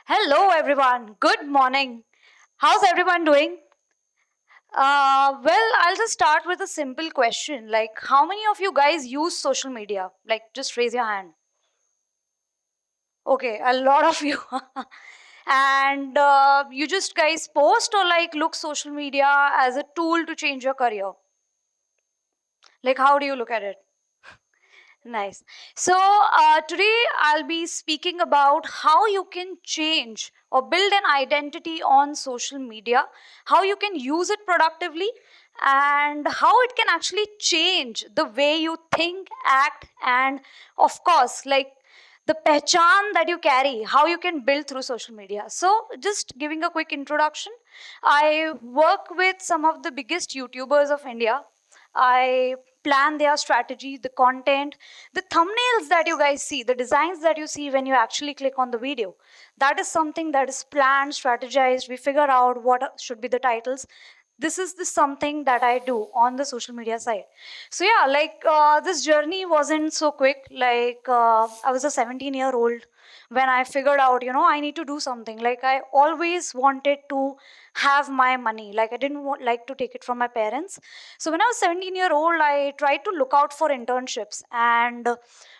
Hello, everyone. Good morning. How's everyone doing? I'll just start with a simple question. Like, how many of you guys use social media? Like, just raise your hand. Okay, a lot of you. And you just guys post or like look social media as a tool to change your career? Like, how do you look at it? Nice. Today I'll be speaking about how you can change or build an identity on social media, how you can use it productively, and how it can actually change the way you think, act, and of course, like the pehchan that you carry, how you can build through social media. So, just giving a quick introduction, I work with some of the biggest YouTubers of India. I plan their strategy, the content, the thumbnails that you guys see, the designs that you see when you actually click on the video. That is something that is planned, strategized. We figure out what should be the titles. This is the something that I do on the social media side. So yeah, this journey wasn't so quick. I was a 17-year-old when I figured out, I need to do something. Like I always wanted to have my money. Like I didn't like to take it from my parents. So when I was 17-year-old, I tried to look out for internships. And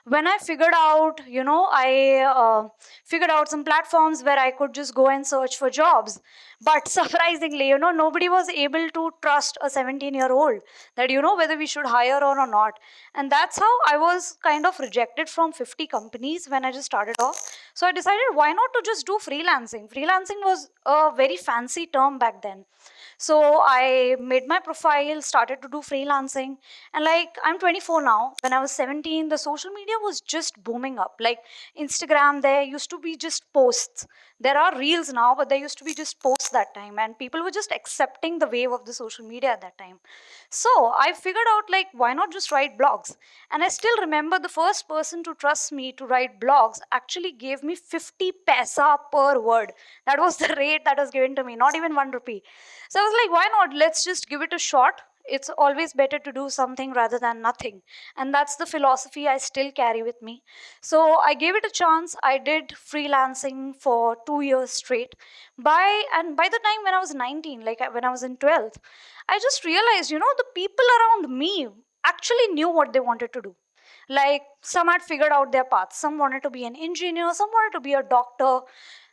when I figured out, I figured out some platforms where I could just go and search for jobs. But surprisingly, nobody was able to trust a 17-year-old that, whether we should hire or not. And that's how I was kind of rejected from 50 companies when I just started off. So I decided, why not to just do freelancing? Freelancing was a very fancy term back then. So I made my profile, started to do freelancing, and like I'm 24 now. When I was 17, the social media was just booming up. Like Instagram, there used to be just posts. There are reels now, but there used to be just posts that time, and people were just accepting the wave of the social media at that time. So I figured out like why not just write blogs? And I still remember the first person to trust me to write blogs actually gave me 50 paisa per word. That was the rate that was given to me, not even 1 rupee. So I was like, why not? Let's just give it a shot. It's always better to do something rather than nothing. And that's the philosophy I still carry with me. So I gave it a chance. I did freelancing for 2 years straight. By the time when I was 19, when I was in 12th, I just realized, the people around me actually knew what they wanted to do. Like some had figured out their paths. Some wanted to be an engineer, some wanted to be a doctor,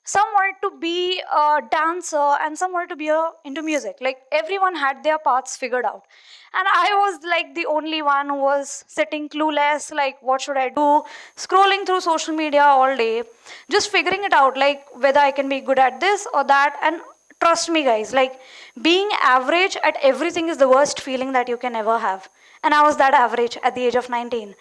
some wanted to be a dancer, and some wanted to be into music. Like everyone had their paths figured out, and I was like the only one who was sitting clueless, like what should I do, scrolling through social media all day, just figuring it out, like whether I can be good at this or that. And trust me guys, like being average at everything is the worst feeling that you can ever have. And I was that average at the age of 19.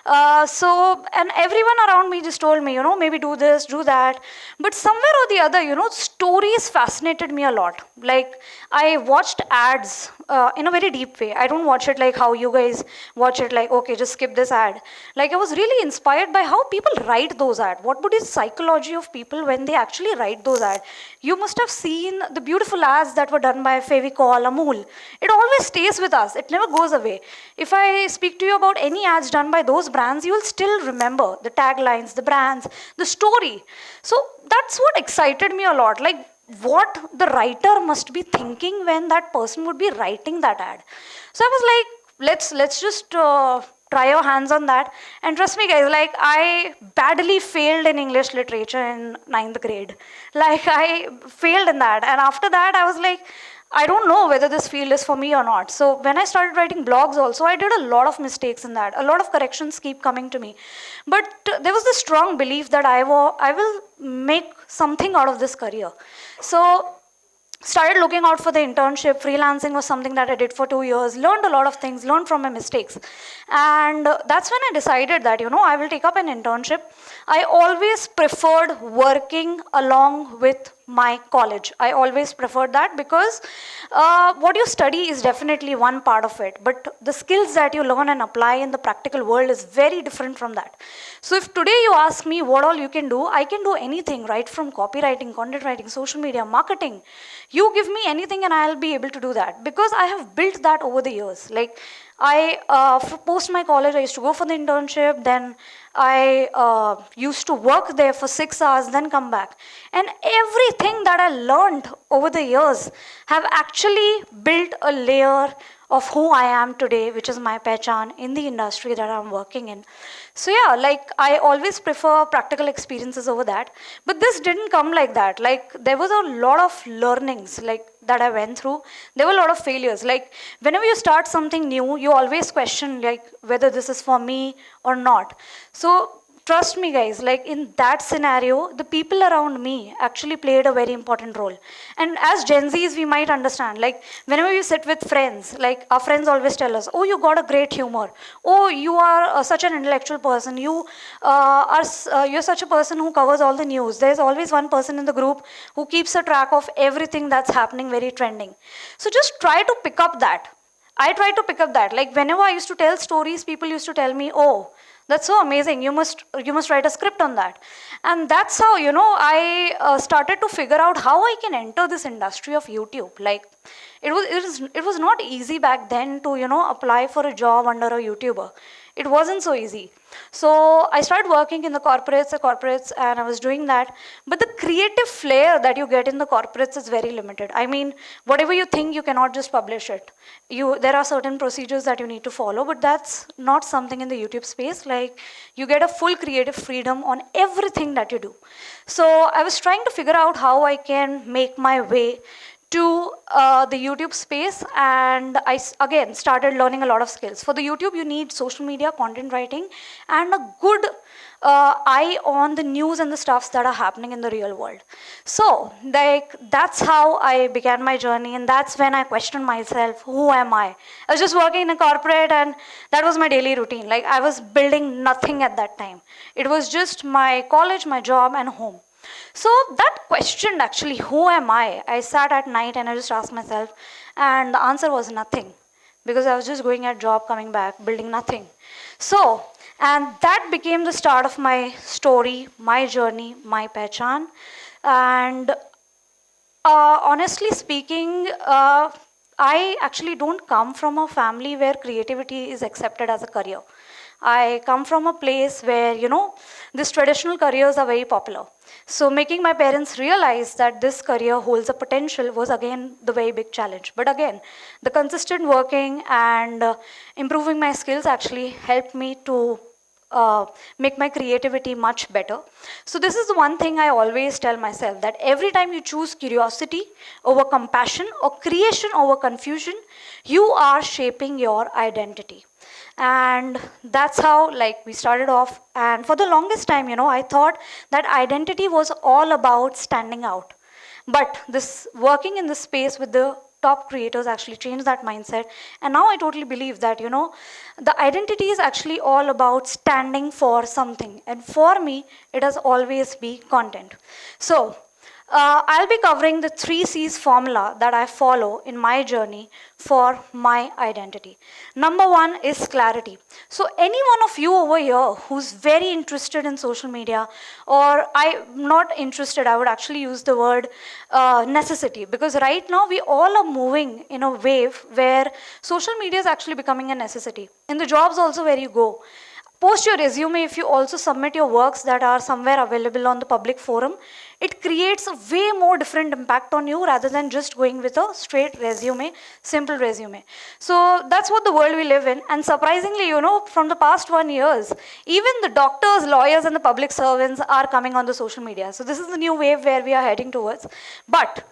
And everyone around me just told me, maybe do this, do that. But somewhere or the other, stories fascinated me a lot. Like, I watched ads in a very deep way. I don't watch it like how you guys watch it, like, okay, just skip this ad. Like, I was really inspired by how people write those ads. What would be the psychology of people when they actually write those ads? You must have seen the beautiful ads that were done by Fevicol, Amul. It always stays with us, it never goes away. If I speak to you about any ads done by those brands, you will still remember the taglines, the brands, the story. So that's what excited me a lot. Like what the writer must be thinking when that person would be writing that ad. So I was like, let's just try your hands on that. And trust me guys, like I badly failed in English literature in ninth grade. Like I failed in that, and after that I was like, I don't know whether this field is for me or not. So when I started writing blogs also, I did a lot of mistakes in that. A lot of corrections keep coming to me. But there was this strong belief that I will make something out of this career. So started looking out for the internship. Freelancing was something that I did for 2 years, learned a lot of things, learned from my mistakes. And that's when I decided that, I will take up an internship. I always preferred working along with my college. I always preferred that because what you study is definitely one part of it, but the skills that you learn and apply in the practical world is very different from that. So if today you ask me what all you can do, I can do anything, right from copywriting, content writing, social media, marketing. You give me anything and I'll be able to do that because I have built that over the years. Like post my college, I used to go for the internship, then I used to work there for 6 hours, then come back. And everything that I learned over the years have actually built a layer of who I am today, which is my pehchan in the industry that I'm working in. So yeah, like I always prefer practical experiences over that. But this didn't come like that. Like there was a lot of learnings like that I went through. There were a lot of failures. Like whenever you start something new, you always question like whether this is for me or not. So trust me guys, like in that scenario the people around me actually played a very important role. And as Gen Z's we might understand, like whenever you sit with friends, like our friends always tell us, oh you got a great humor, oh you are such an intellectual person, you're such a person who covers all the news. There's always one person in the group who keeps a track of everything that's happening, very trending. So just try to pick up that. I try to pick up that. Like whenever I used to tell stories, people used to tell me, "Oh, that's so amazing. You must write a script on that." And that's how I started to figure out how I can enter this industry of YouTube. Like it was not easy back then to apply for a job under a YouTuber. It wasn't so easy. So I started working in the corporates, and I was doing that. But the creative flair that you get in the corporates is very limited. I mean, whatever you think, you cannot just publish it. There are certain procedures that you need to follow, but that's not something in the YouTube space. Like you get a full creative freedom on everything that you do. So I was trying to figure out how I can make my way to the YouTube space, and I again started learning a lot of skills. For the YouTube, you need social media, content writing, and a good eye on the news and the stuffs that are happening in the real world. So, like, that's how I began my journey, and that's when I questioned myself, who am I? I was just working in a corporate, and that was my daily routine. Like, I was building nothing at that time. It was just my college, my job, and home. So that question actually, who am I? I sat at night and I just asked myself, and the answer was nothing, because I was just going at job, coming back, building nothing. So, and that became the start of my story, my journey, my pehchan. And honestly speaking, I actually don't come from a family where creativity is accepted as a career. I come from a place where, these traditional careers are very popular. So making my parents realize that this career holds a potential was again the very big challenge. But again, the consistent working and improving my skills actually helped me to make my creativity much better. So this is the one thing I always tell myself, that every time you choose curiosity over compassion or creation over confusion, you are shaping your identity. And that's how like we started off. And for the longest time, I thought that identity was all about standing out. But this working in this space with the top creators actually changed that mindset. And now I totally believe that, the identity is actually all about standing for something. And for me, it has always been content. So I'll be covering the 3 C's formula that I follow in my journey for my identity. Number one is clarity. So any one of you over here who's very interested in social media, or I'm not interested, I would actually use the word necessity, because right now we all are moving in a wave where social media is actually becoming a necessity. In the jobs also where you go, post your resume. If you also submit your works that are somewhere available on the public forum, it creates a way more different impact on you rather than just going with a straight resume, simple resume. So that's what the world we live in. And surprisingly, from the past 1 years, even the doctors, lawyers, and the public servants are coming on the social media. So this is the new wave where we are heading towards. But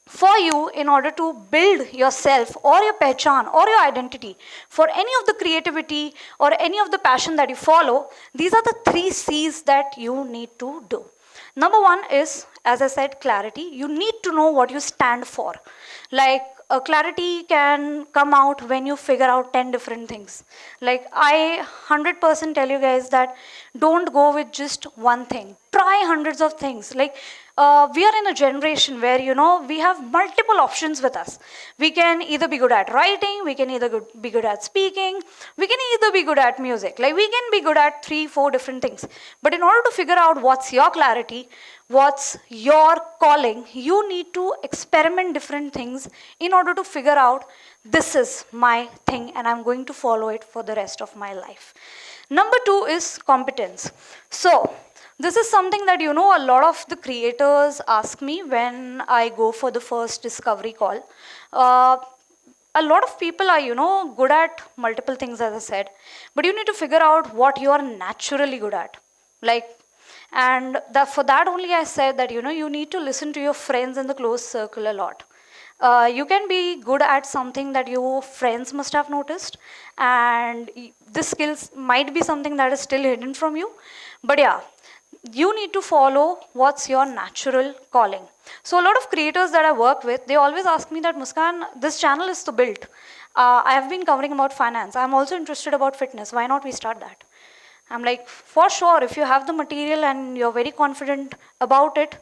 for you, in order to build yourself or your pehchan or your identity for any of the creativity or any of the passion that you follow, these are the 3 C's that you need to do. Number one is, as I said, clarity. You need to know what you stand for. Like clarity can come out when you figure out 10 different things. Like I 100% tell you guys that don't go with just one thing. Try hundreds of things. Like we are in a generation where we have multiple options with us. We can either be good at writing, we can either be good at speaking, we can either be good at music. Like we can be good at 3-4 different things. But in order to figure out what's your clarity, what's your calling, you need to experiment different things in order to figure out, this is my thing and I'm going to follow it for the rest of my life. Number two is competence. So, this is something that a lot of the creators ask me when I go for the first discovery call. Uh, a lot of people are good at multiple things, as I said, but you need to figure out what you are naturally good at. Like, and for that only I said that you need to listen to your friends in the close circle a lot. You can be good at something that your friends must have noticed, and this skills might be something that is still hidden from you. But yeah, you need to follow what's your natural calling. So a lot of creators that I work with, they always ask me that, Muskaan, this channel is to build. I have been covering about finance. I'm also interested about fitness. Why not we start that? I'm like, for sure, if you have the material and you're very confident about it,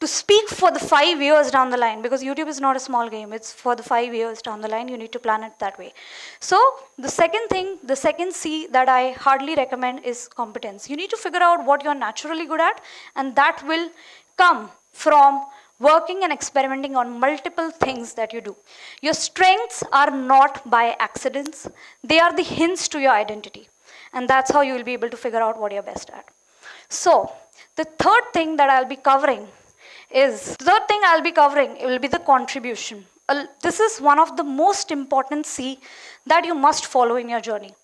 to speak for the 5 years down the line, because YouTube is not a small game, it's for the 5 years down the line, you need to plan it that way. So the second thing, the second C that I hardly recommend is competence. You need to figure out what you're naturally good at, and that will come from working and experimenting on multiple things that you do. Your strengths are not by accidents, they are the hints to your identity. And that's how you will be able to figure out what you're best at. So the third thing I'll be covering it will be the contribution. This is one of the most important C that you must follow in your journey.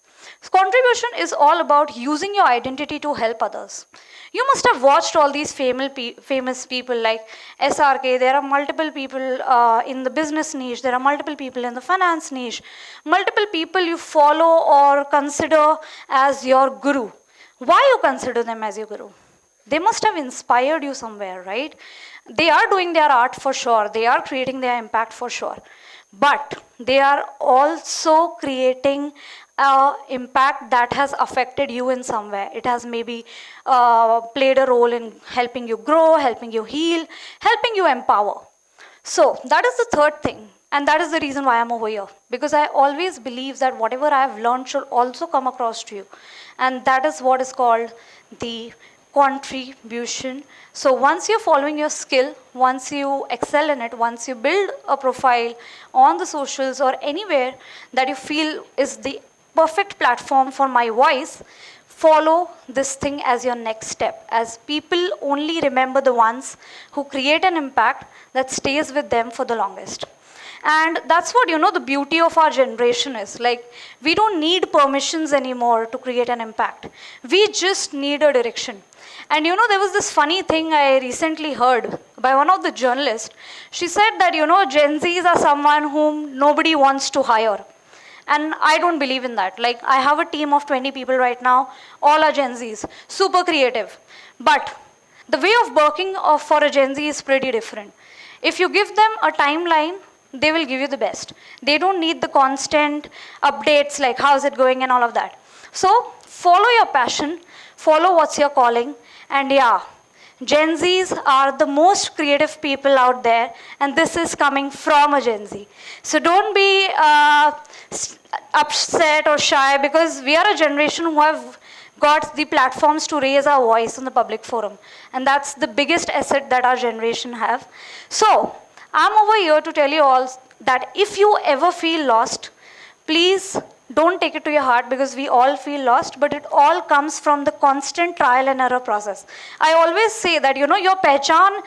So contribution is all about using your identity to help others. You must have watched all these famous people like SRK. There are multiple people in the business niche. There are multiple people in the finance niche. Multiple people you follow or consider as your guru. Why you consider them as your guru? They must have inspired you somewhere, right? They are doing their art for sure. They are creating their impact for sure. But they are also creating an impact that has affected you in some way. It has maybe played a role in helping you grow, helping you heal, helping you empower. So that is the third thing. And that is the reason why I'm over here. Because I always believe that whatever I have learned should also come across to you. And that is what is called the contribution. So once you're following your skill, once you excel in it, once you build a profile on the socials or anywhere that you feel is the perfect platform for my voice, follow this thing as your next step, as people only remember the ones who create an impact that stays with them for the longest. And that's what the beauty of our generation is. Like, we don't need permissions anymore to create an impact. We just need a direction. And there was this funny thing I recently heard by one of the journalists. She said that Gen Zs are someone whom nobody wants to hire. And I don't believe in that. Like, I have a team of 20 people right now, all are Gen Zs, super creative. But the way of working for a Gen Z is pretty different. If you give them a timeline, they will give you the best. They don't need the constant updates like how's it going and all of that. So follow your passion, follow what's your calling, and yeah, Gen Zs are the most creative people out there, and this is coming from a Gen Z. So don't be upset or shy, because we are a generation who have got the platforms to raise our voice in the public forum, and that's the biggest asset that our generation have. So I'm over here to tell you all that if you ever feel lost, please don't take it to your heart, because we all feel lost, but it all comes from the constant trial and error process. I always say that, your pehchan,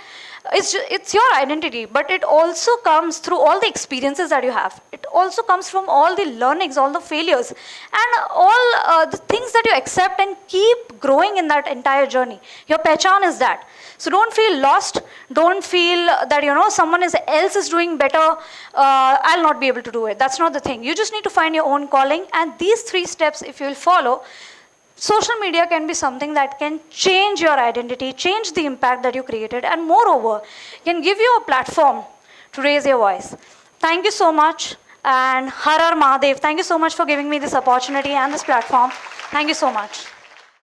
it's your identity, but it also comes through all the experiences that you have. It also comes from all the learnings, all the failures, and all the things that you accept and keep growing in that entire journey. Your pehchan is that. So don't feel lost. Don't feel that, someone else is doing better. I'll not be able to do it. That's not the thing. You just need to find your own calling. And these 3 steps, if you will follow, social media can be something that can change your identity, change the impact that you created, and moreover, can give you a platform to raise your voice. Thank you so much. And Har Har Mahadev, thank you so much for giving me this opportunity and this platform. Thank you so much.